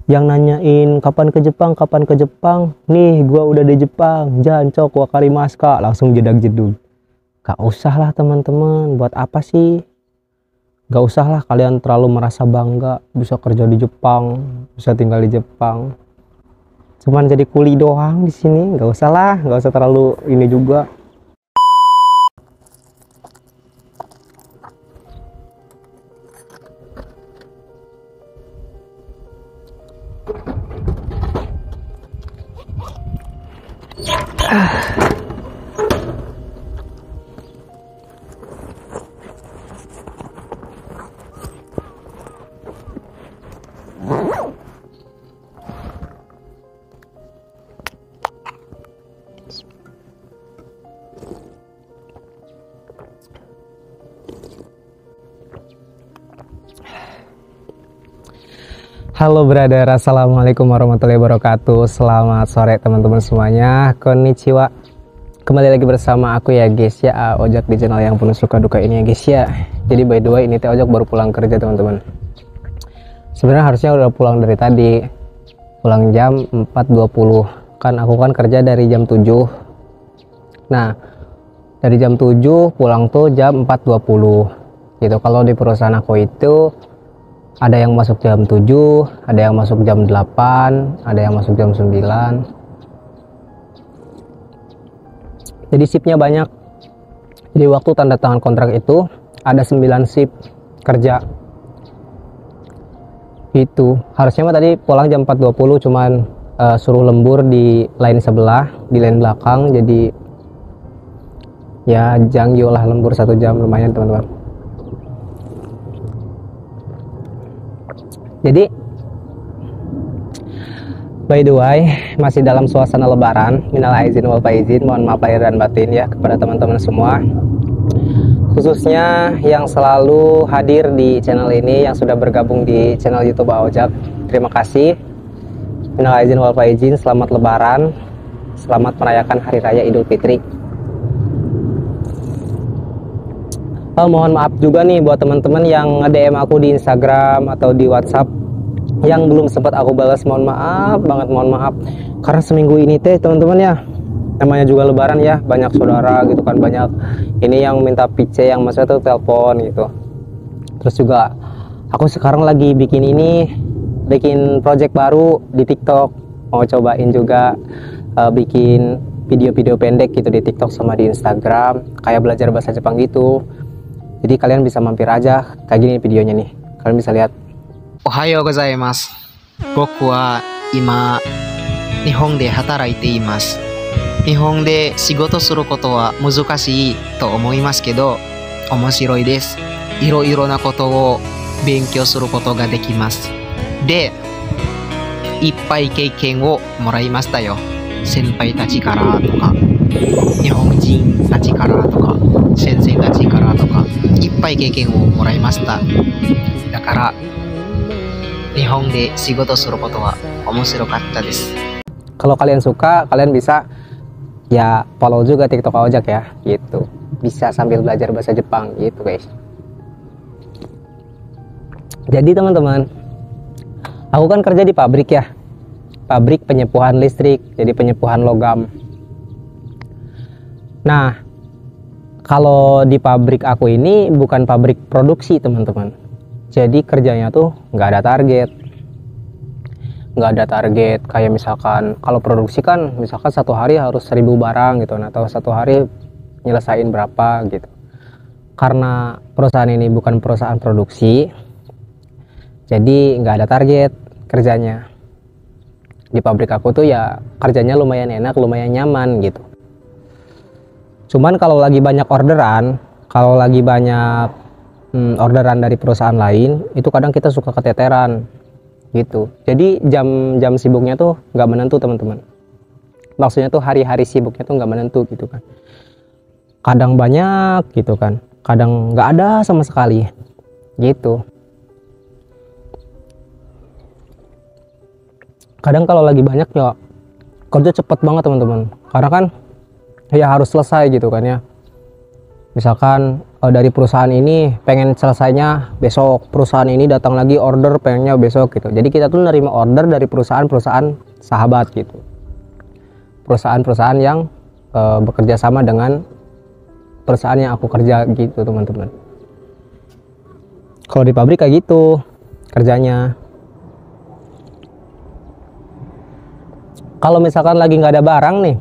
Yang nanyain kapan ke Jepang, nih gua udah di Jepang, jancok wakarimaska, langsung jedag jedug. Gak usah lah teman-teman, buat apa sih? Gak usah lah kalian terlalu merasa bangga bisa kerja di Jepang, bisa tinggal di Jepang. Cuman jadi kuli doang di sini, gak usah lah, gak usah terlalu ini juga. Halo brother, assalamualaikum warahmatullahi wabarakatuh. Selamat sore teman-teman semuanya. Konnichiwa. Kembali lagi bersama aku ya guys ya, Ojak di channel yang penuh suka duka ini ya guys ya. Jadi by the way ini teh Ojak baru pulang kerja teman-teman. Sebenarnya harusnya udah pulang dari tadi. Pulang jam 4.20. Kan aku kan kerja dari jam 7. Nah, dari jam 7 pulang tuh jam 4.20. Gitu. Kalau di perusahaan aku itu ada yang masuk jam 7, ada yang masuk jam 8, ada yang masuk jam 9. Jadi shiftnya banyak. Jadi waktu tanda tangan kontrak itu ada 9 shift kerja. Itu harusnya mah tadi pulang jam 4.20, cuman suruh lembur di line sebelah, di line belakang. Jadi ya jangyo lah lembur 1 jam, lumayan teman-teman. Jadi by the way masih dalam suasana lebaran. Minal aizin wal faizin, mohon maaf lahir dan batin ya kepada teman-teman semua, khususnya yang selalu hadir di channel ini, yang sudah bergabung di channel YouTube Ojak. Terima kasih. Minal aizin wal faizin, selamat lebaran, selamat merayakan hari raya Idul Fitri. Mohon maaf juga nih buat teman-teman yang nge-DM aku di Instagram atau di WhatsApp yang belum sempat aku balas. Mohon maaf banget, mohon maaf. Karena seminggu ini teh teman-teman ya, namanya juga lebaran ya, banyak saudara gitu kan, banyak ini yang minta PC, yang masa tuh telepon gitu. Terus juga aku sekarang lagi bikin project baru di TikTok. Mau cobain juga bikin video-video pendek gitu di TikTok sama di Instagram, kayak belajar bahasa Jepang gitu. Jadi kalian bisa mampir aja, kayak gini videonya nih, kalian bisa lihat. Ohayo gozaimasu. Boku wa ima Nihon de hataraite imasu. Nihon de shigoto suru koto wa muzukashii to omoimasu kedo, omoshiroi desu. Iro-iro na koto wo benkyou suru koto ga dekimasu. De, ippai keiken wo moraimashita yo. Senpai tachi kara toka, Nihonjin tachi kara toka, sensei tachi kara toka, ippai keiken wo moraimashita. Dakara Nihon de shigoto suru koto wa omoshirokata desu. Kalau kalian suka, kalian bisa ya follow juga TikTok Ojak ya, gitu. Bisa sambil belajar bahasa Jepang gitu guys. Jadi teman-teman, aku kan kerja di pabrik ya, pabrik penyepuhan listrik, jadi penyepuhan logam. Nah, kalau di pabrik aku ini bukan pabrik produksi teman-teman. Jadi kerjanya tuh nggak ada target. Nggak ada target, kayak misalkan kalau produksi kan misalkan 1 hari harus 1000 barang gitu, atau 1 hari nyelesain berapa gitu. Karena perusahaan ini bukan perusahaan produksi, jadi nggak ada target kerjanya. Di pabrik aku tuh ya kerjanya lumayan enak, lumayan nyaman gitu. Cuman kalau lagi banyak orderan, orderan dari perusahaan lain, itu kadang kita suka keteteran gitu. Jadi jam sibuknya tuh nggak menentu teman-teman. Maksudnya tuh hari-hari sibuknya tuh nggak menentu gitu kan. Kadang banyak gitu kan, kadang nggak ada sama sekali gitu. Kadang kalau lagi banyak ya kerja cepet banget teman-teman, karena kan ya harus selesai gitu kan ya. Misalkan dari perusahaan ini pengen selesainya besok, perusahaan ini datang lagi order pengennya besok gitu. Jadi kita tuh nerima order dari perusahaan-perusahaan sahabat gitu, perusahaan-perusahaan yang bekerja sama dengan perusahaan yang aku kerja gitu teman-teman. Kalau di pabrik kayak gitu kerjanya. Kalau misalkan lagi nggak ada barang nih,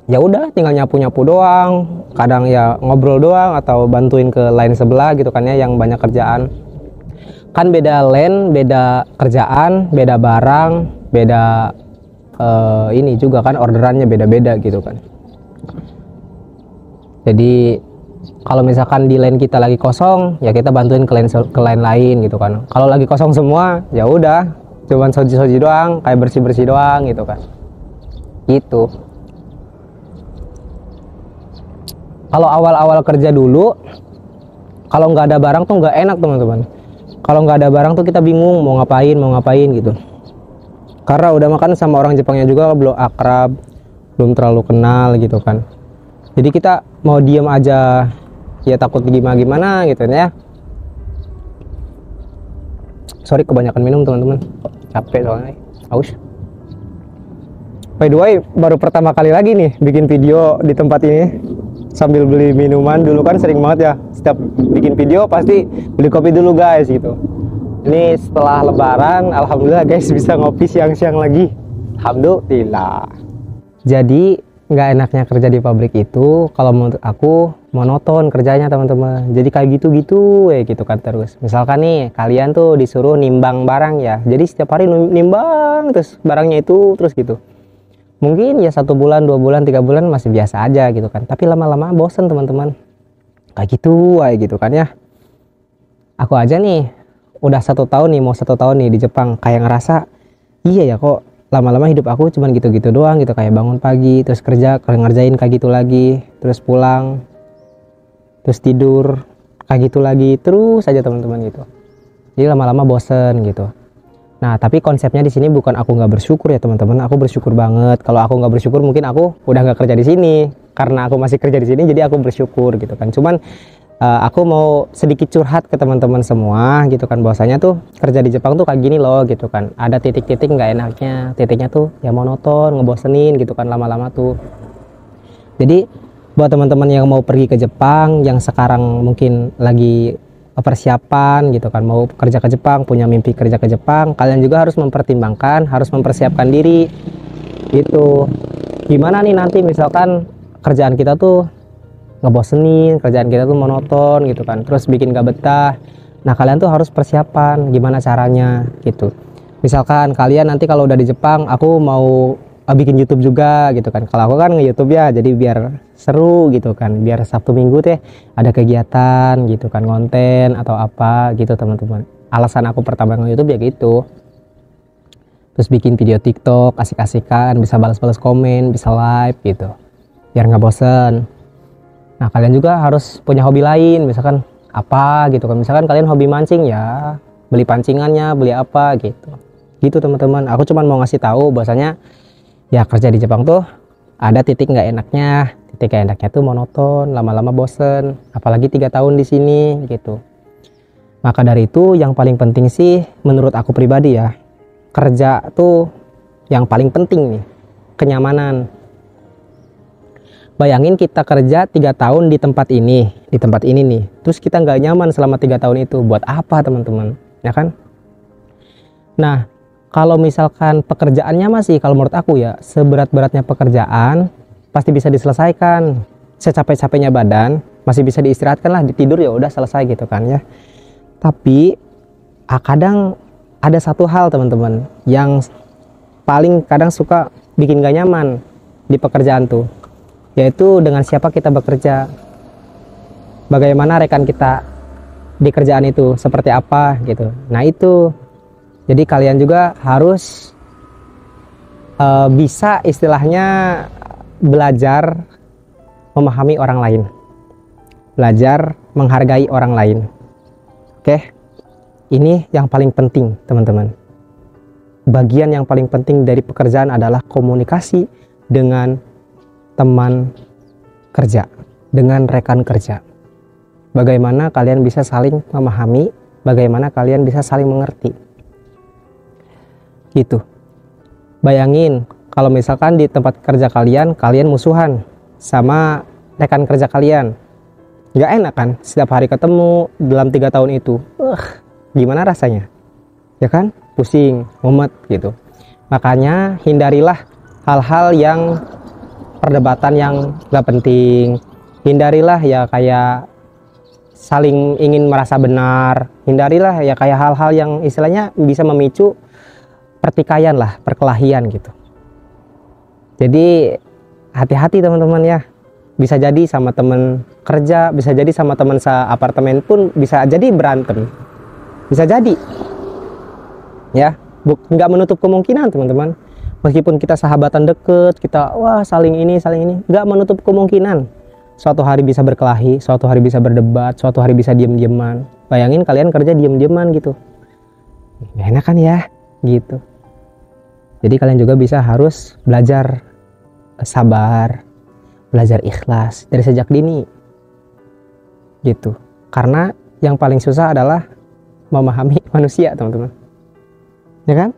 ya udah tinggal nyapu-nyapu doang, kadang ya ngobrol doang atau bantuin ke line sebelah gitu kan ya yang banyak kerjaan. Kan beda line, beda kerjaan, beda barang, beda ini juga kan orderannya beda-beda gitu kan. Jadi kalau misalkan di line kita lagi kosong, ya kita bantuin ke line lain gitu kan. Kalau lagi kosong semua, ya udah cuman soji-soji doang, kayak bersih-bersih doang gitu kan. Gitu. Kalau awal-awal kerja dulu, kalau nggak ada barang tuh nggak enak teman-teman. Kalau nggak ada barang tuh kita bingung mau ngapain gitu. Karena udah makan sama orang Jepangnya juga belum akrab, belum terlalu kenal gitu kan. Jadi kita mau diem aja, ya takut gimana gitu ya. Sorry kebanyakan minum teman-teman, capek soalnya, haus. By the way, baru pertama kali lagi nih bikin video di tempat ini sambil beli minuman. Dulu kan sering banget ya, setiap bikin video pasti beli kopi dulu guys gitu. Ini setelah lebaran, alhamdulillah guys bisa ngopi siang-siang lagi, alhamdulillah. Jadi nggak enaknya kerja di pabrik itu kalau menurut aku monoton kerjanya teman-teman. Jadi kayak gitu-gitu gitu kan terus. Misalkan nih kalian tuh disuruh nimbang barang ya, jadi setiap hari nimbang terus barangnya itu terus gitu. Mungkin ya 1 bulan, 2 bulan, 3 bulan masih biasa aja gitu kan. Tapi lama-lama bosen teman-teman. Kayak gitu kan ya. Aku aja nih udah 1 tahun nih, mau 1 tahun nih di Jepang, kayak ngerasa iya ya kok lama-lama hidup aku cuman gitu-gitu doang gitu, kayak bangun pagi terus kerja, ngerjain kayak gitu lagi, terus pulang, terus tidur kayak gitu lagi terus aja teman-teman gitu. Jadi lama-lama bosen gitu. Nah tapi konsepnya di sini bukan aku nggak bersyukur ya teman-teman, aku bersyukur banget. Kalau aku nggak bersyukur mungkin aku udah nggak kerja di sini. Karena aku masih kerja di sini jadi aku bersyukur gitu kan. Cuman aku mau sedikit curhat ke teman-teman semua gitu kan, bahwasanya tuh kerja di Jepang tuh kayak gini loh gitu kan. Ada titik-titik nggak enaknya, titiknya tuh ya monoton, ngebosenin gitu kan lama-lama tuh. Jadi buat teman-teman yang mau pergi ke Jepang, yang sekarang mungkin lagi persiapan gitu kan, mau kerja ke Jepang, punya mimpi kerja ke Jepang, kalian juga harus mempertimbangkan, harus mempersiapkan diri gitu. Gimana nih nanti misalkan kerjaan kita tuh ngebosenin, kerjaan kita tuh monoton gitu kan, terus bikin gak betah. Nah kalian tuh harus persiapan gimana caranya gitu. Misalkan kalian nanti kalau udah di Jepang, aku mau bikin YouTube juga gitu kan. Kalau aku kan nge-YouTube ya, jadi biar seru gitu kan, biar Sabtu Minggu teh ada kegiatan gitu kan, konten atau apa gitu teman-teman. Alasan aku pertama nge-YouTube ya gitu. Terus bikin video TikTok asik-asikan, bisa balas-balas komen, bisa live gitu, biar nggak bosen. Nah kalian juga harus punya hobi lain, misalkan apa gitu kan. Misalkan kalian hobi mancing ya, beli pancingannya, beli apa gitu teman-teman. Aku cuman mau ngasih tahu bahwasanya ya kerja di Jepang tuh ada titik nggak enaknya. Titik nggak enaknya tuh monoton, lama-lama bosen, apalagi 3 tahun di sini gitu. Maka dari itu yang paling penting sih menurut aku pribadi ya, kerja tuh yang paling penting nih kenyamanan. Bayangin kita kerja 3 tahun di tempat ini nih, terus kita nggak nyaman selama 3 tahun itu, buat apa teman-teman, ya kan? Nah, kalau misalkan pekerjaannya masih, kalau menurut aku ya, seberat-beratnya pekerjaan pasti bisa diselesaikan. Secapek-capeknya badan masih bisa diistirahatkan lah, ditidur ya udah selesai gitu kan ya. Tapi kadang ada satu hal teman-teman yang paling kadang suka bikin gak nyaman di pekerjaan tuh, yaitu dengan siapa kita bekerja, bagaimana rekan kita di kerjaan itu, seperti apa gitu. Nah itu, jadi kalian juga harus bisa istilahnya belajar memahami orang lain, belajar menghargai orang lain. Oke, ini yang paling penting teman-teman. Bagian yang paling penting dari pekerjaan adalah komunikasi dengan teman kerja, dengan rekan kerja. Bagaimana kalian bisa saling memahami, bagaimana kalian bisa saling mengerti. Gitu. Bayangin kalau misalkan di tempat kerja kalian musuhan sama rekan kerja kalian. Gak enak kan setiap hari ketemu dalam 3 tahun itu. Gimana rasanya? Ya kan? Pusing, mumet gitu. Makanya hindarilah hal-hal yang perdebatan yang gak penting. Hindarilah ya kayak saling ingin merasa benar. Hindarilah ya kayak hal-hal yang istilahnya bisa memicu pertikaian lah, perkelahian gitu. Jadi hati-hati teman-teman ya. Bisa jadi sama teman kerja, bisa jadi sama teman seapartemen pun bisa jadi berantem. Bisa jadi. Ya, nggak menutup kemungkinan teman-teman. Meskipun kita sahabatan deket, kita saling ini, nggak menutup kemungkinan. Suatu hari bisa berkelahi, suatu hari bisa berdebat, suatu hari bisa diem-dieman. Bayangin kalian kerja diem-dieman gitu. Gak enak kan ya, gitu. Jadi kalian juga bisa harus belajar sabar, belajar ikhlas dari sejak dini. Gitu. Karena yang paling susah adalah memahami manusia, teman-teman. Ya kan?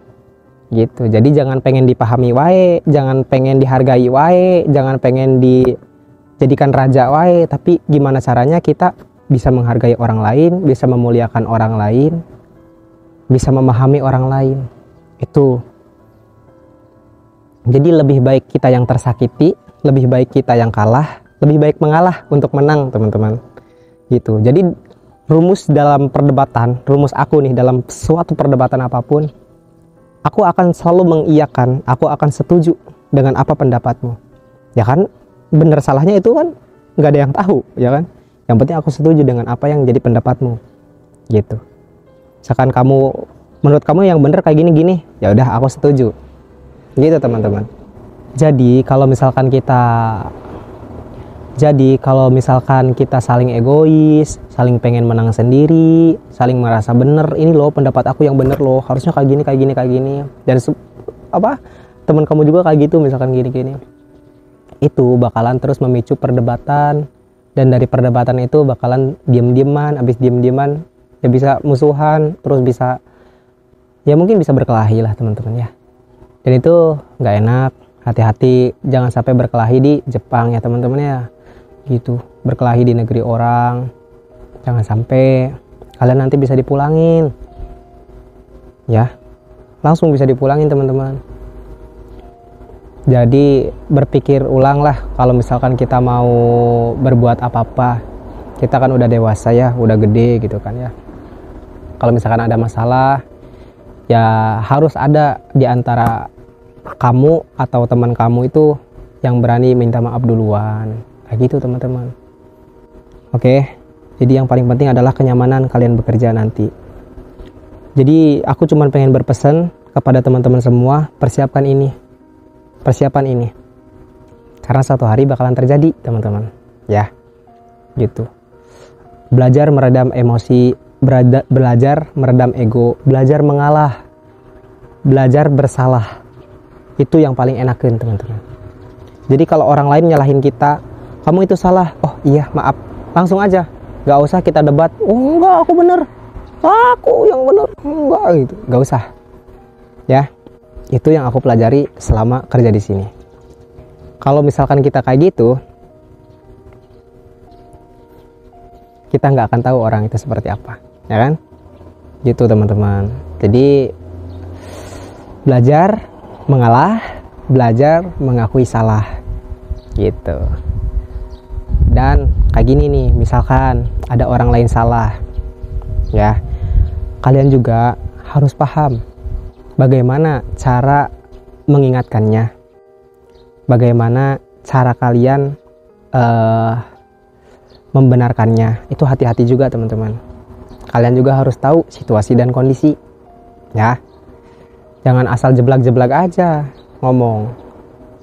Gitu. Jadi jangan pengen dipahami wae, jangan pengen dihargai wae, jangan pengen dijadikan raja wae, tapi gimana caranya kita bisa menghargai orang lain, bisa memuliakan orang lain, bisa memahami orang lain. Itu. Jadi lebih baik kita yang tersakiti, lebih baik kita yang kalah, lebih baik mengalah untuk menang, teman-teman. Gitu. Jadi rumus dalam perdebatan, rumus aku nih dalam suatu perdebatan apapun, aku akan selalu mengiyakan, aku akan setuju dengan apa pendapatmu. Ya kan? Benar salahnya itu kan nggak ada yang tahu, ya kan? Yang penting aku setuju dengan apa yang jadi pendapatmu. Gitu. Misalkan menurut kamu yang benar kayak gini-gini, ya udah aku setuju. Gitu teman-teman. Jadi kalau misalkan kita saling egois, saling pengen menang sendiri, saling merasa bener, ini loh pendapat aku yang bener loh, harusnya kayak gini, dan teman kamu juga kayak gitu, misalkan gini, itu bakalan terus memicu perdebatan, dan dari perdebatan itu bakalan diem-dieman, abis diem-dieman ya bisa musuhan, terus bisa ya mungkin bisa berkelahi lah teman-teman ya. Dan itu nggak enak. Hati-hati jangan sampai berkelahi di Jepang ya teman-teman ya. Gitu, berkelahi di negeri orang. Jangan sampai kalian nanti bisa dipulangin. Ya. Langsung bisa dipulangin teman-teman. Jadi berpikir ulang lah kalau misalkan kita mau berbuat apa-apa. Kita kan udah dewasa ya, udah gede gitu kan ya. Kalau misalkan ada masalah, ya harus ada di antara kamu atau teman kamu itu yang berani minta maaf duluan. Kayak gitu teman-teman. Oke. Jadi yang paling penting adalah kenyamanan kalian bekerja nanti. Jadi aku cuma pengen berpesan kepada teman-teman semua, persiapan ini. Karena suatu hari bakalan terjadi teman-teman. Ya. Gitu. Belajar meredam emosi, belajar meredam ego, belajar mengalah, belajar bersalah. Itu yang paling enakin teman-teman. Jadi kalau orang lain nyalahin kita, kamu itu salah, oh iya maaf, langsung aja, gak usah kita debat, oh enggak aku bener, aku yang bener, enggak gitu, gak usah. Ya, itu yang aku pelajari selama kerja di sini. Kalau misalkan kita kayak gitu, kita nggak akan tahu orang itu seperti apa, ya kan? Gitu teman-teman. Jadi belajar mengalah, belajar mengakui salah, gitu. Dan kayak gini nih, misalkan ada orang lain salah, ya, kalian juga harus paham bagaimana cara mengingatkannya, bagaimana cara kalian membenarkannya. Itu hati-hati juga teman-teman. Kalian juga harus tahu situasi dan kondisi, ya. Jangan asal jeblak-jeblak aja ngomong.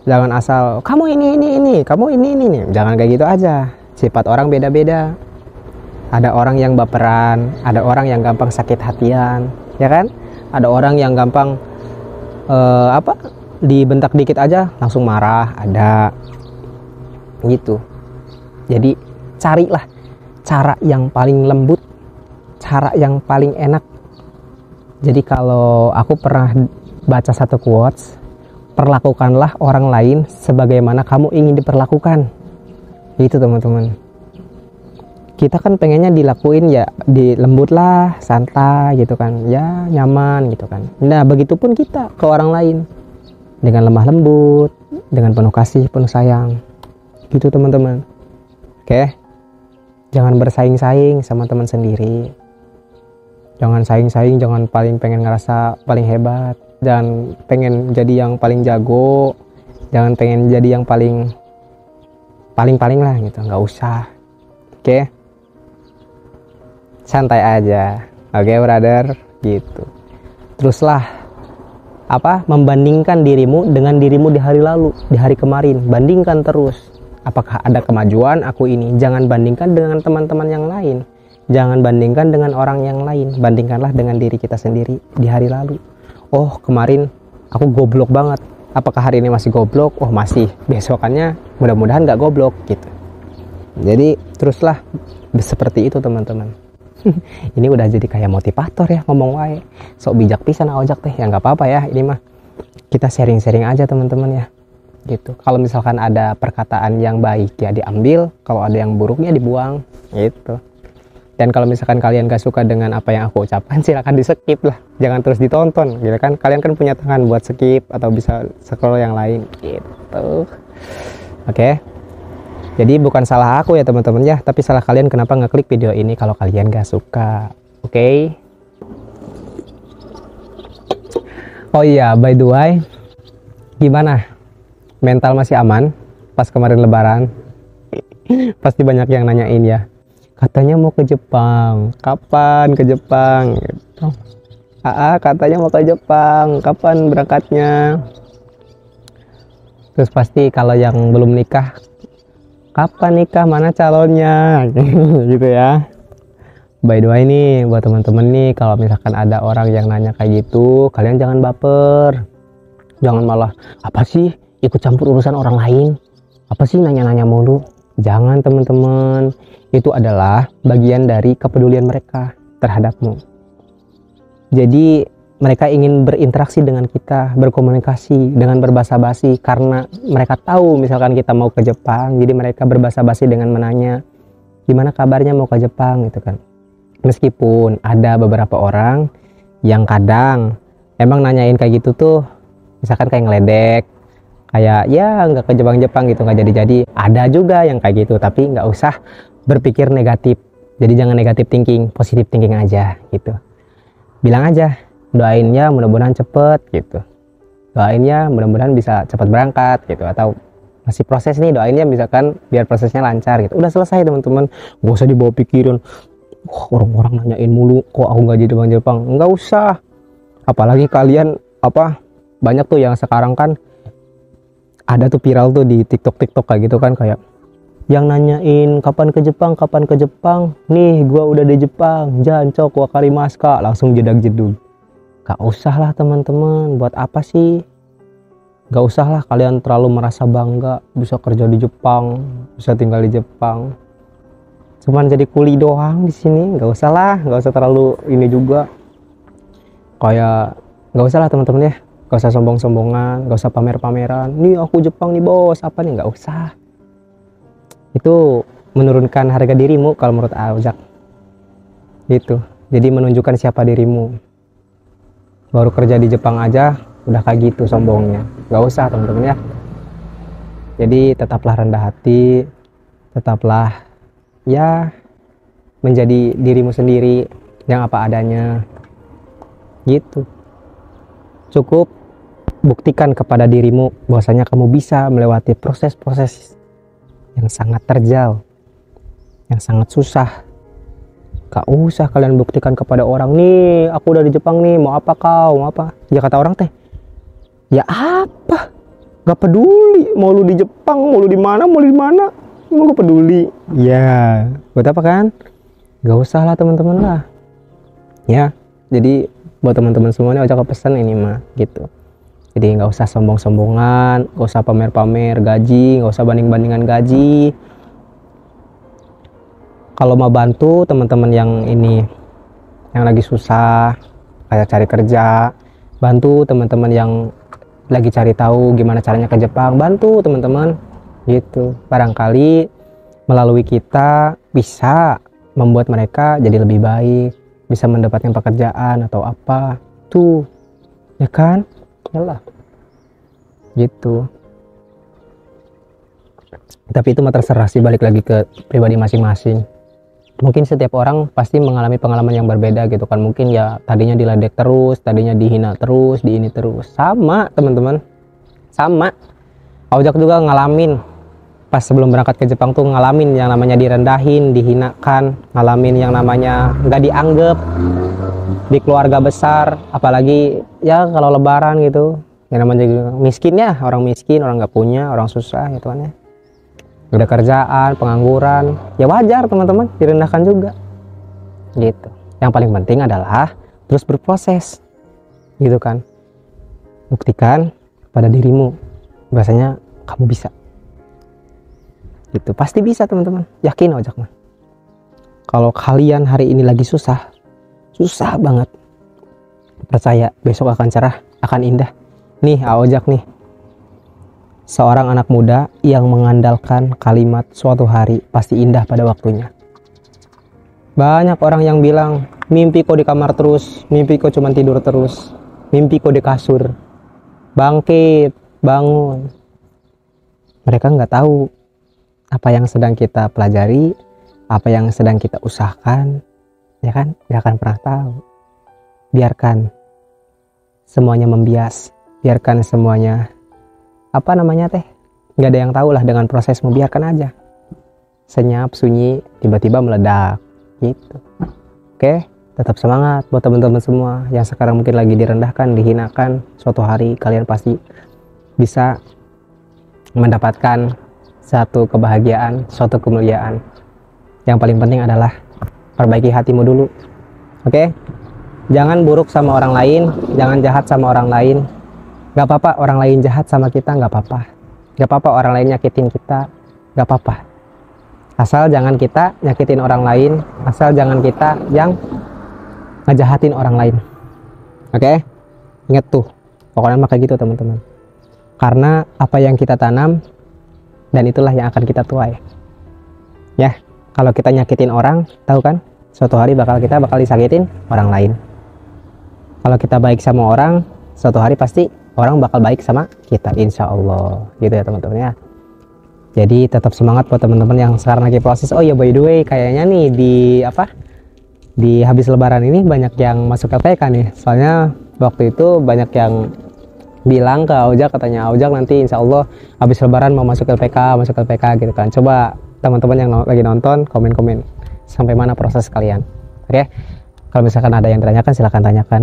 Jangan asal kamu ini, kamu ini. Jangan kayak gitu aja. Sifat orang beda-beda. Ada orang yang baperan, ada orang yang gampang sakit hatian, ya kan? Ada orang yang gampang dibentak dikit aja langsung marah, ada gitu. Jadi cara yang paling lembut, cara yang paling enak. Jadi kalau aku pernah baca satu quotes, perlakukanlah orang lain sebagaimana kamu ingin diperlakukan. Itu teman-teman. Kita kan pengennya dilakuin ya di lembut lah, santai gitu kan, ya nyaman gitu kan. Nah begitupun kita ke orang lain, dengan lemah lembut, dengan penuh kasih, penuh sayang, gitu teman-teman. Oke, jangan bersaing-saing sama teman sendiri. Jangan saing-saing, jangan pengen ngerasa paling hebat, jangan pengen jadi yang paling jago, jangan pengen jadi yang paling lah gitu, nggak usah. Oke, santai aja, oke brother, gitu. Teruslah membandingkan dirimu dengan dirimu di hari lalu, di hari kemarin. Bandingkan terus, apakah ada kemajuan aku ini. Jangan bandingkan dengan teman-teman yang lain, jangan bandingkan dengan orang yang lain, bandingkanlah dengan diri kita sendiri di hari lalu. Oh kemarin aku goblok banget, apakah hari ini masih goblok? Oh masih, besokannya mudah-mudahan gak goblok gitu. Jadi teruslah seperti itu teman-teman. Ini udah jadi kayak motivator ya, ngomong wae sok bijak pisan ojak teh. Ya nggak apa-apa ya, ini mah kita sharing-sharing aja teman-teman ya gitu. Kalau misalkan ada perkataan yang baik ya diambil, kalau ada yang buruk ya dibuang gitu. Dan kalau misalkan kalian gak suka dengan apa yang aku ucapkan, silakan di skip lah, jangan terus ditonton gitu kan. Kalian kan punya tangan buat skip atau bisa scroll yang lain gitu. Oke. Jadi bukan salah aku ya teman-teman ya, tapi salah kalian kenapa ngeklik video ini kalau kalian gak suka. Oke. Oh iya, by the way, gimana? Mental masih aman pas kemarin lebaran? Pasti banyak yang nanyain ya. Katanya mau ke Jepang, kapan ke Jepang? Gitu. Katanya mau ke Jepang, kapan berangkatnya? Terus pasti kalau yang belum nikah, kapan nikah, mana calonnya? Gitu ya. By the way nih, buat teman-teman nih, kalau misalkan ada orang yang nanya kayak gitu, kalian jangan baper. Jangan malah, apa sih ikut campur urusan orang lain? Apa sih nanya-nanya mulu? Jangan teman-teman. Itu adalah bagian dari kepedulian mereka terhadapmu. Jadi mereka ingin berinteraksi dengan kita, berkomunikasi dengan berbahasa basi, karena mereka tahu misalkan kita mau ke Jepang. Jadi mereka berbahasa basi dengan menanya, gimana kabarnya mau ke Jepang gitu kan. Meskipun ada beberapa orang yang kadang emang nanyain kayak gitu tuh, misalkan kayak ngeledek, kayak ya nggak ke Jepang gitu, nggak jadi. Ada juga yang kayak gitu, tapi nggak usah berpikir negatif. Jadi jangan negatif thinking, positif thinking aja gitu. Bilang aja, doainnya mudah-mudahan cepet gitu, doainnya mudah-mudahan bisa cepat berangkat gitu, atau masih proses nih, doainnya misalkan biar prosesnya lancar gitu. Udah selesai teman-teman, gak usah dibawa pikiran, orang-orang nanyain mulu kok aku nggak jadi Jepang. Nggak usah, apalagi kalian banyak tuh yang sekarang kan ada tuh viral tuh di TikTok kayak gitu kan, kayak yang nanyain kapan ke Jepang, nih gua udah di Jepang, jancok wakarimaska, langsung jedag-jedug. Gak usah lah teman-teman, buat apa sih? Gak usah lah kalian terlalu merasa bangga bisa kerja di Jepang, bisa tinggal di Jepang. Cuman jadi kuli doang di sini, gak usah lah, gak usah terlalu ini juga. Kayak gak usah lah teman-teman ya, gak usah sombong-sombongan, gak usah pamer-pameran. Nih aku Jepang nih bos, apa nih, gak usah. Itu menurunkan harga dirimu kalau menurut Aujak. Itu. Jadi menunjukkan siapa dirimu. Baru kerja di Jepang aja udah kayak gitu sombongnya. Gak usah teman-teman ya. Jadi tetaplah rendah hati, tetaplah ya menjadi dirimu sendiri yang apa adanya. Gitu. Cukup buktikan kepada dirimu bahwasanya kamu bisa melewati proses-proses yang sangat terjal, yang sangat susah. Gak usah kalian buktikan kepada orang, nih aku udah di Jepang nih, mau apa kau, mau apa. Ya kata orang teh, ya apa, gak peduli mau lu di Jepang, mau lu di mana, mau gak peduli. Ya buat apa kan, gak usah lah teman-teman lah ya. Jadi buat teman-teman semuanya Ojak pesan ini mah gitu. Jadi nggak usah sombong-sombongan, nggak usah pamer-pamer gaji, nggak usah banding-bandingan gaji. kalau mau bantu teman-teman yang ini yang lagi susah kayak cari kerja, bantu teman-teman yang lagi cari tahu gimana caranya ke Jepang, bantu teman-teman gitu. Barangkali melalui kita bisa membuat mereka jadi lebih baik, bisa mendapatkan pekerjaan atau apa tuh, ya kan? Yalah gitu. Tapi itu mah terserah sih, balik lagi ke pribadi masing-masing. Mungkin setiap orang pasti mengalami pengalaman yang berbeda gitu kan. Mungkin ya tadinya diledek terus, tadinya dihina terus, di ini terus. Sama teman-teman, sama. Ojak juga ngalamin pas sebelum berangkat ke Jepang tuh, ngalamin yang namanya direndahin, dihinakan, ngalamin yang namanya nggak dianggap di keluarga besar, apalagi ya kalau lebaran gitu, yang namanya miskin ya, orang miskin, orang nggak punya, orang susah gitu kan ya. Udah kerjaan, pengangguran, ya wajar teman-teman direndahkan juga gitu. Yang paling penting adalah terus berproses gitu kan, buktikan pada dirimu bahwasanya kamu bisa gitu. Pasti bisa teman-teman, yakin ojak mah. Kalau kalian hari ini lagi susah banget, percaya besok akan cerah, akan indah. Nih ojak nih, seorang anak muda yang mengandalkan kalimat suatu hari pasti indah pada waktunya. Banyak orang yang bilang, mimpi kok di kamar terus, mimpi kok cuma tidur terus, mimpi kok di kasur. Bangkit, bangun. Mereka nggak tahu apa yang sedang kita pelajari, apa yang sedang kita usahakan, ya kan? Nggak akan pernah tahu. Biarkan semuanya membias, biarkan semuanya apa namanya teh, nggak ada yang tahu lah dengan proses, membiarkan aja, senyap sunyi tiba-tiba meledak gitu. Oke, tetap semangat buat teman-teman semua yang sekarang mungkin lagi direndahkan, dihinakan. Suatu hari kalian pasti bisa mendapatkan satu kebahagiaan, suatu kemuliaan. Yang paling penting adalah perbaiki hatimu dulu. Oke, jangan buruk sama orang lain, jangan jahat sama orang lain. Gak apa-apa orang lain jahat sama kita, gak apa-apa. Gak apa-apa orang lain nyakitin kita, gak apa-apa. Asal jangan kita nyakitin orang lain, asal jangan kita yang ngejahatin orang lain. Oke? Ingat tuh, pokoknya mah kayak gitu teman-teman. Karena apa yang kita tanam, dan itulah yang akan kita tuai. Ya, kalau kita nyakitin orang, tahu kan? Suatu hari kita bakal disakitin orang lain. Kalau kita baik sama orang, suatu hari pasti orang bakal baik sama kita, insya Allah gitu ya teman-teman ya. Jadi tetap semangat buat teman-teman yang sekarang lagi proses. Oh ya, by the way, kayaknya nih di habis lebaran ini banyak yang masuk LPK nih. Soalnya waktu itu banyak yang bilang ke Ojak, katanya Ojak nanti insya Allah habis lebaran mau masuk LPK gitu kan. Coba teman-teman yang lagi nonton komen-komen sampai mana proses kalian. Oke, kalau misalkan ada yang ditanyakan silahkan tanyakan.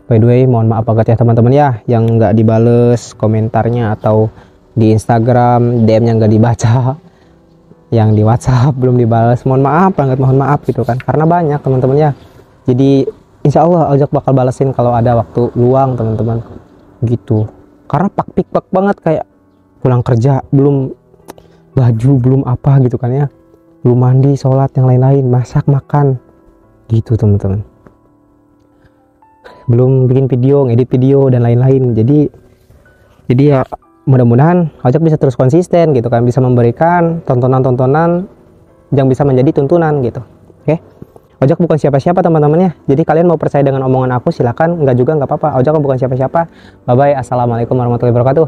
By the way, mohon maaf banget ya teman-teman ya yang nggak dibales komentarnya, atau di Instagram DM-nya nggak dibaca, yang di WhatsApp belum dibales. Mohon maaf banget, mohon maaf gitu kan, karena banyak teman-teman ya. Jadi insya Allah Ojak bakal balesin kalau ada waktu luang teman-teman gitu. Karena pak banget, kayak pulang kerja belum baju, belum apa gitu kan ya, belum mandi, sholat, yang lain-lain, masak, makan gitu teman-teman, belum bikin video, ngedit video dan lain-lain. Jadi ya mudah-mudahan Ojak bisa terus konsisten gitu kan, bisa memberikan tontonan-tontonan yang bisa menjadi tuntunan gitu. Oke, Ojak bukan siapa-siapa teman-temannya. Jadi kalian mau percaya dengan omongan aku silakan, enggak juga nggak apa-apa. Ojak bukan siapa-siapa. Bye bye, assalamualaikum warahmatullahi wabarakatuh.